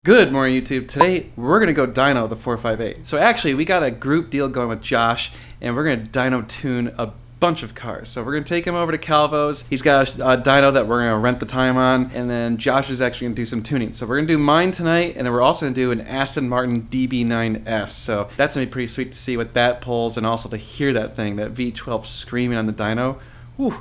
Good morning, YouTube. Today we're gonna go dyno the 458. So actually we got a group deal going with Josh and we're gonna dyno tune a bunch of cars. So we're gonna take him over to Calvo's. He's got a dyno that we're gonna rent the time on, and then Josh is actually gonna do some tuning. So we're gonna do mine tonight, and then we're also gonna do an Aston Martin DB9S. So that's gonna be pretty sweet to see what that pulls, and also to hear that thing, that V12 screaming on the dyno. Whew.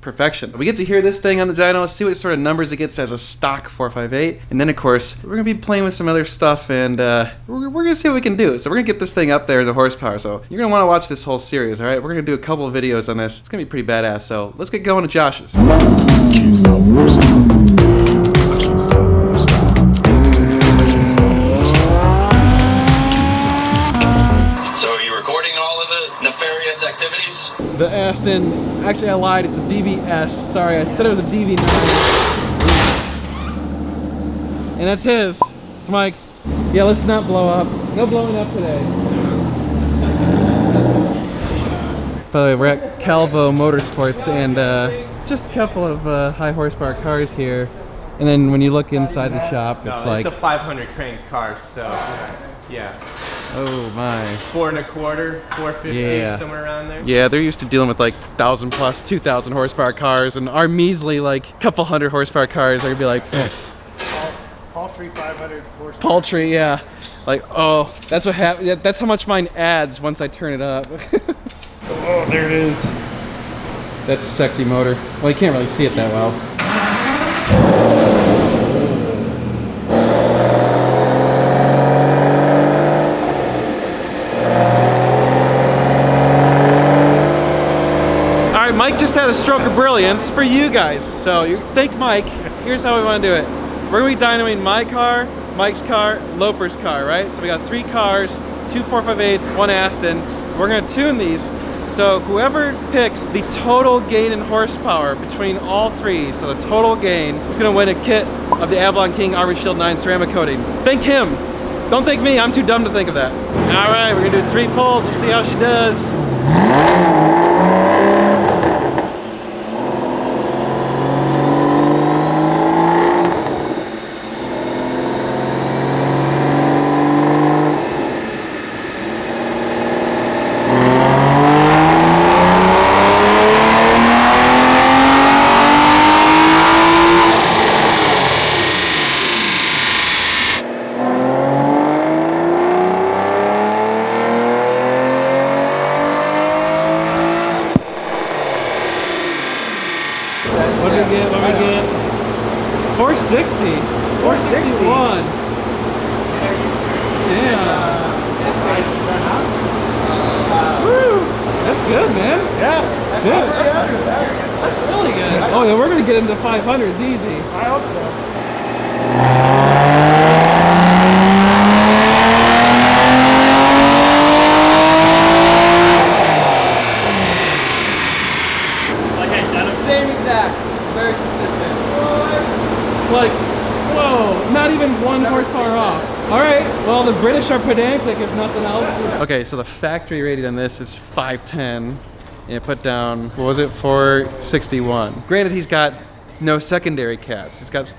Perfection. We get to hear this thing on the dyno, see what sort of numbers it gets as a stock 458, and then of course we're gonna be playing with some other stuff, and we're gonna see what we can do. So we're gonna get this thing up there, the horsepower. So you're gonna want to watch this whole series. All right, we're gonna do a couple of videos on this. It's gonna be pretty badass. So let's get going to Josh's. Can't stop, won't stop. Can't stop, won't stop. Can't stop, won't stop. Can't stop. So are you recording all of the nefarious activities? The Aston, actually I lied, it's a DBS. Sorry, I said it was a DB9. And that's his. It's Mike's. Yeah, let's not blow up. No blowing up today. By the way, we're at Calvo Motorsports, and just a couple of high horsepower cars here. And then when you look inside the shop, it's like... It's a 500 crank car, so yeah. Oh my. 4 1/4, 450, Yeah. somewhere around there. Yeah, they're used to dealing with like 1,000 plus, 2,000 horsepower cars, and our measly like couple hundred horsepower cars are gonna be like Paltry 500 horsepower. paltry, yeah. Like, oh, that's what happens. That's how much mine adds once I turn it up. Oh, there it is. That's a sexy motor. Well, you can't really see it that well. Mike just had a stroke of brilliance for you guys. So you thank Mike. Here's how we want to do it. We're gonna be dynoing my car, Mike's car, Loper's car, right? So we got 3 cars, 2 458s, 1 Aston. We're gonna tune these. So whoever picks the total gain in horsepower between all 3, so the total gain, is gonna win a kit of the Avalon King Armor Shield 9 ceramic coating. Thank him. Don't thank me, I'm too dumb to think of that. All right, we're gonna do 3 pulls. We'll see how she does. What did we get? 460. 461. Damn. Woo. That's good, man. Yeah, Good. That's really good. Oh yeah, we're gonna get into 500s easy. I hope so. Same exact. Very consistent. Like, whoa, not even 1 horsepower off. All right, well, the British are pedantic if nothing else. Okay, so the factory rating on this is 510, and it put down, what was it, 461. Granted, he's got no secondary cats. He's got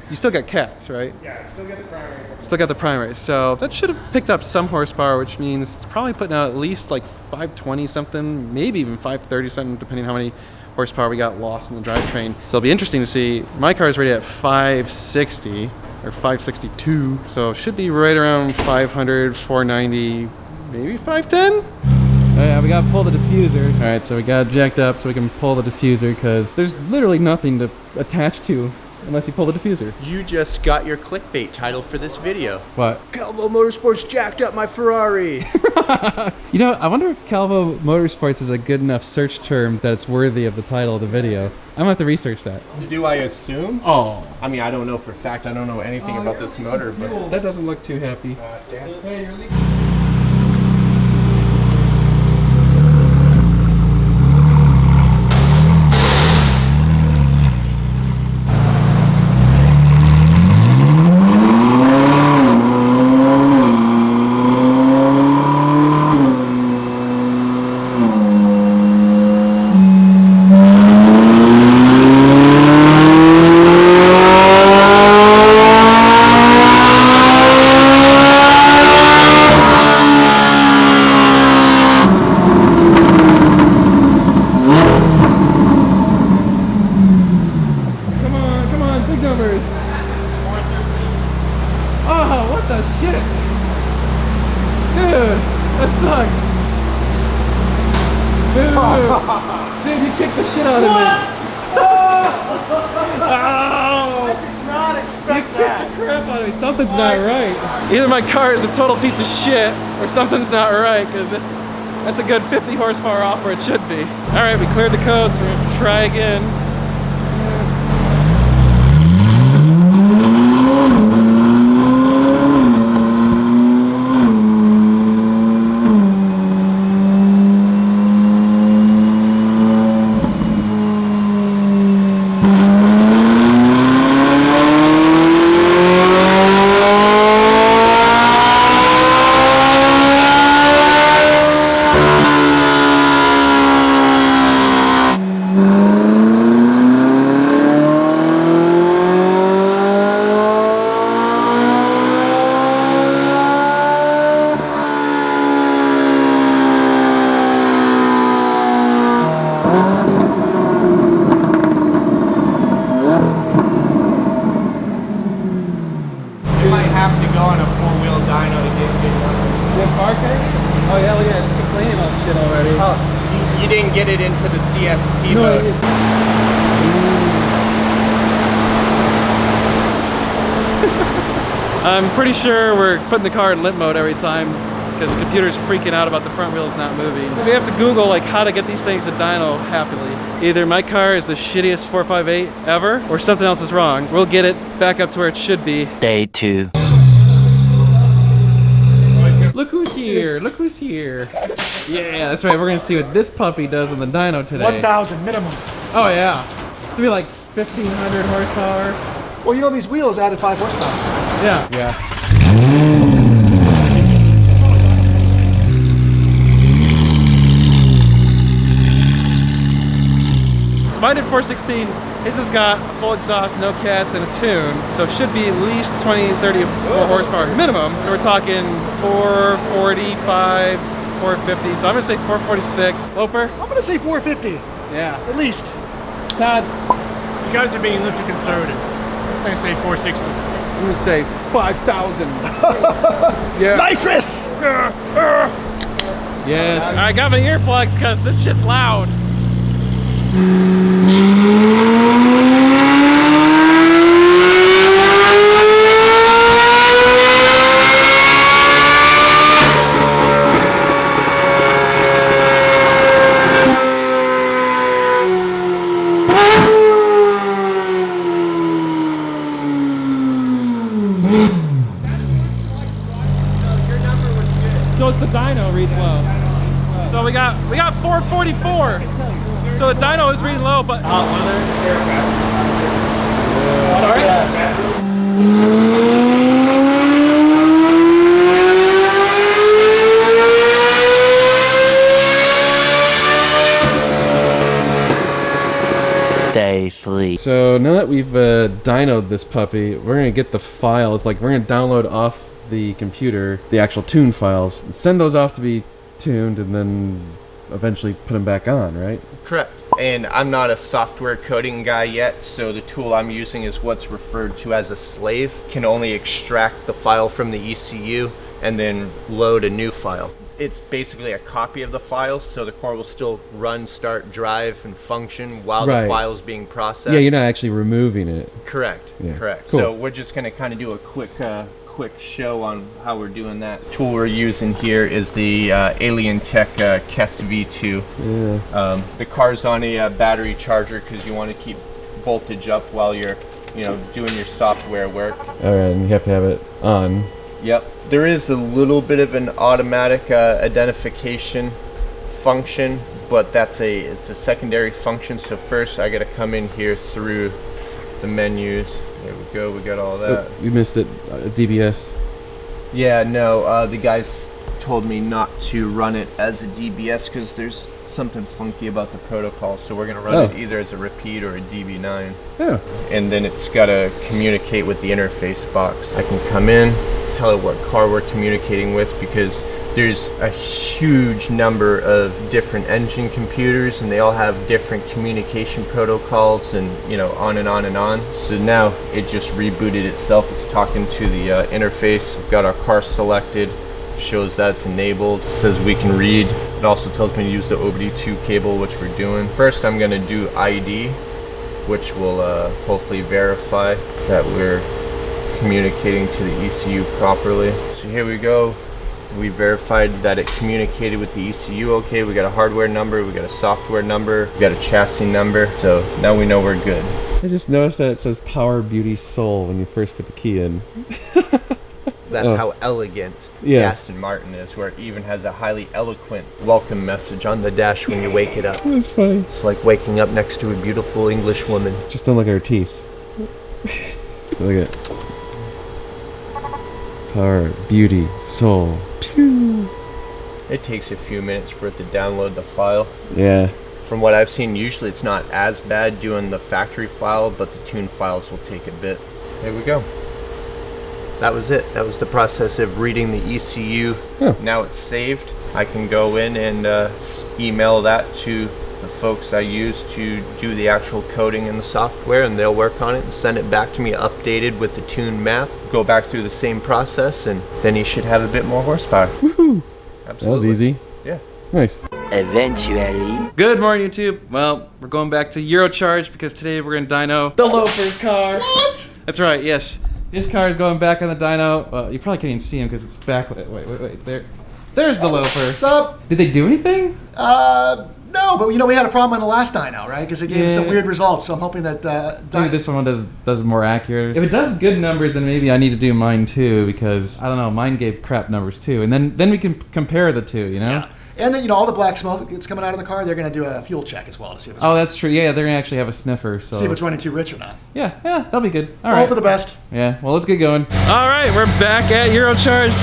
you still got cats, right? Yeah, still get the primary. Still got the primary, so that should have picked up some horsepower, which means it's probably putting out at least like 520 something, maybe even 530 something, depending on how many horsepower we got lost in the drivetrain. So it'll be interesting to see. My car is rated at 560 or 562, so it should be right around 500, 490, maybe 510. Oh yeah, we gotta pull the diffusers. All right, so we got it jacked up so we can pull the diffuser, because there's literally nothing to attach to unless you pull the diffuser. You just got your clickbait title for this video. What? Calvo Motorsports jacked up my Ferrari. You know, I wonder if Calvo Motorsports is a good enough search term that it's worthy of the title of the video. I'm gonna have to research that. Do I assume? Oh, I mean, I don't know for a fact. I don't know anything about this motor, but that doesn't look too happy. Hey, you're leaving. the shit? Dude, that sucks. Dude, you kicked the shit out of me. Oh! Not expect that. Crap out of me. Something's not right. Either my car is a total piece of shit or something's not right, because that's a good 50 horsepower off where it should be. All right, we cleared the code, so we're gonna try again. You might have to go on a four-wheel dyno to get good numbers. Oh yeah, look at it. It's complaining all shit already. Oh, you didn't get it into the CST mode. I'm pretty sure we're putting the car in limp mode every time because the computer's freaking out about the front wheels not moving. We have to Google like how to get these things to dyno happily. Either my car is the shittiest 458 ever or something else is wrong. We'll get it back up to where it should be. Day 2. Look who's here, look who's here. Yeah, that's right, we're gonna see what this puppy does on the dyno today. 1,000 minimum. Oh yeah, it's gonna be like 1,500 horsepower. Well, you know these wheels added 5 horsepower. Yeah. Yeah. So mine did 416. His has got a full exhaust, no cats, and a tune. So it should be at least 20, 30 horsepower minimum. So we're talking 445, 450. So I'm gonna say 446. Loper? I'm gonna say 450 Yeah. at least. Todd? You guys are being a little too conservative. I'm gonna say 460. I'm gonna say 5,000. Yeah. Nitrous! Yes. I got my earplugs because this shit's loud. So it's the dyno reads low. So we got 444. So the dyno is reading low, but sorry. Day 3. So now that we've dynoed this puppy, we're gonna get the files. Like we're gonna download off the computer the actual tune files, and send those off to be tuned, and then eventually put them back on, right? Correct. And I'm not a software coding guy yet, so the tool I'm using is what's referred to as a slave. Can only extract the file from the ECU and then load a new file. It's basically a copy of the file, so the car will still run, start, drive, and function while Right. the file is being processed. Yeah, you're not actually removing it. Correct. Yeah. Correct. Cool. So we're just going to kind of do a quick show on how we're doing that. The tool we're using here is the Alien Tech KES V2. Yeah. The car's on a battery charger because you want to keep voltage up while you're, doing your software work. All right, and you have to have it on. Yep. There is a little bit of an automatic identification function, but it's a secondary function. So first I got to come in here through the menus. There we go. We got all that. Oh, you missed it. DBS. Yeah, no, the guys told me not to run it as a DBS because there's something funky about the protocol, so we're going to run it either as a repeat or a DB9. Yeah. And then it's got to communicate with the interface box. I can come in, tell it what car we're communicating with, because There's a huge number of different engine computers, and they all have different communication protocols, and you know, on and on and on. So now it just rebooted itself. It's talking to the interface. We've got our car selected, shows that's enabled, says we can read. It also tells me to use the OBD2 cable, which we're doing. First I'm going to do ID, which will hopefully verify that we're communicating to the ECU properly. So here we go. We verified that it communicated with the ECU okay. We got a hardware number, we got a software number, we got a chassis number. So now we know we're good. I just noticed that it says Power Beauty Soul when you first put the key in. That's how elegant the Aston Martin is, where it even has a highly eloquent welcome message on the dash when you wake it up. That's funny. It's like waking up next to a beautiful English woman. Just don't look at her teeth. So look at Power Beauty Soul. Pew. It takes a few minutes for it to download the file. Yeah. From what I've seen, usually it's not as bad doing the factory file, but the tune files will take a bit. There we go. That was it. That was the process of reading the ECU. Now it's saved. I can go in and email that to the folks I use to do the actual coding in the software, and they'll work on it and send it back to me updated with the tune map. Go back through the same process, and then you should have a bit more horsepower. Woohoo! Absolutely. That was easy. Yeah. Nice. Eventually. Good morning, YouTube. Well, we're going back to Eurocharge because today we're going to dyno the Loafer's car. What? That's right, yes. This car is going back on the dyno. Well, you probably can't even see him because it's backlit. Wait. There's the Loafer. What's up? Did they do anything? No, but you know, we had a problem on the last dyno, right? Because it gave some weird results, so I'm hoping that maybe this one does more accurate. If it does good numbers, then maybe I need to do mine too, because I don't know, mine gave crap numbers too, and then we can compare the two, you know? Yeah. And then, you know, all the black smoke that's coming out of the car, they're going to do a fuel check as well to see if it's that's true. Yeah, they're gonna actually have a sniffer, so see if it's running too rich or not. Yeah, that'll be good. All right. Hope for the best. Yeah, well, let's get going. All right, we're back at Eurocharge.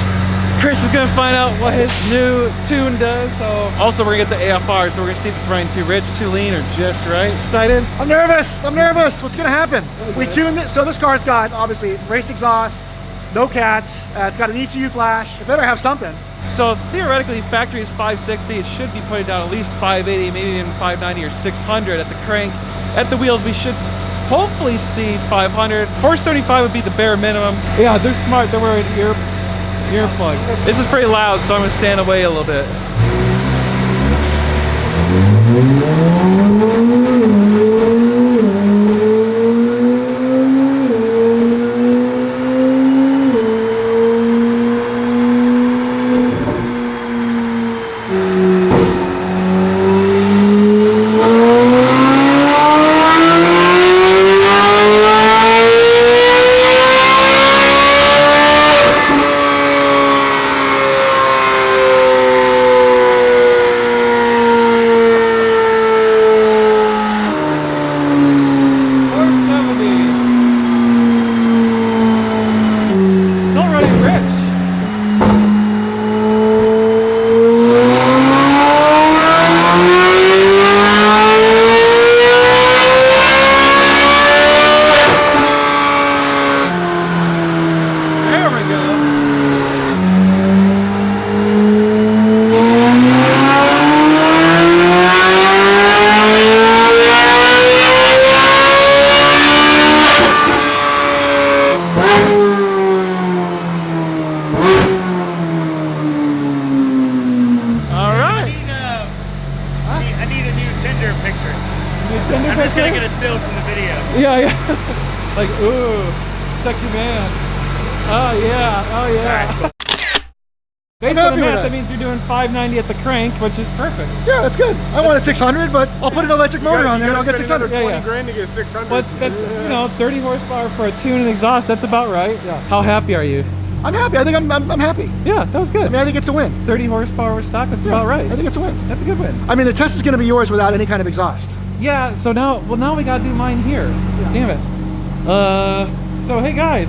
Chris is gonna find out what his new tune does. So also we're gonna get the AFR, so we're gonna see if it's running too rich, too lean, or just right. Excited? I'm nervous. What's going to happen? We tuned it. So this car's got, obviously, race exhaust, no cats. It's got an ECU flash. It better have something. So theoretically, factory is 560. It should be putting down at least 580, maybe even 590 or 600 at the crank. At the wheels, we should hopefully see 500. 475 would be the bare minimum. Yeah, they're smart. They're wearing earplug. This is pretty loud, so I'm gonna stand away a little bit. Yeah. Like, ooh, sexy man. Oh yeah. Based on the math, that means you're doing 590 at the crank, which is perfect. Yeah, that's good. I wanted 600, but I'll put an electric motor on there and I'll get 600. 20 grand to get 600. Well, that's you know, 30 horsepower for a tune and exhaust. That's about right. Yeah. How happy are you? I'm happy. I think I'm happy. Yeah, that was good. I mean, I think it's a win. 30 horsepower stock. That's about right. I think it's a win. That's a good win. I mean, the test is going to be yours without any kind of exhaust. Yeah. So now we gotta do mine here. Yeah. Damn it. So hey guys.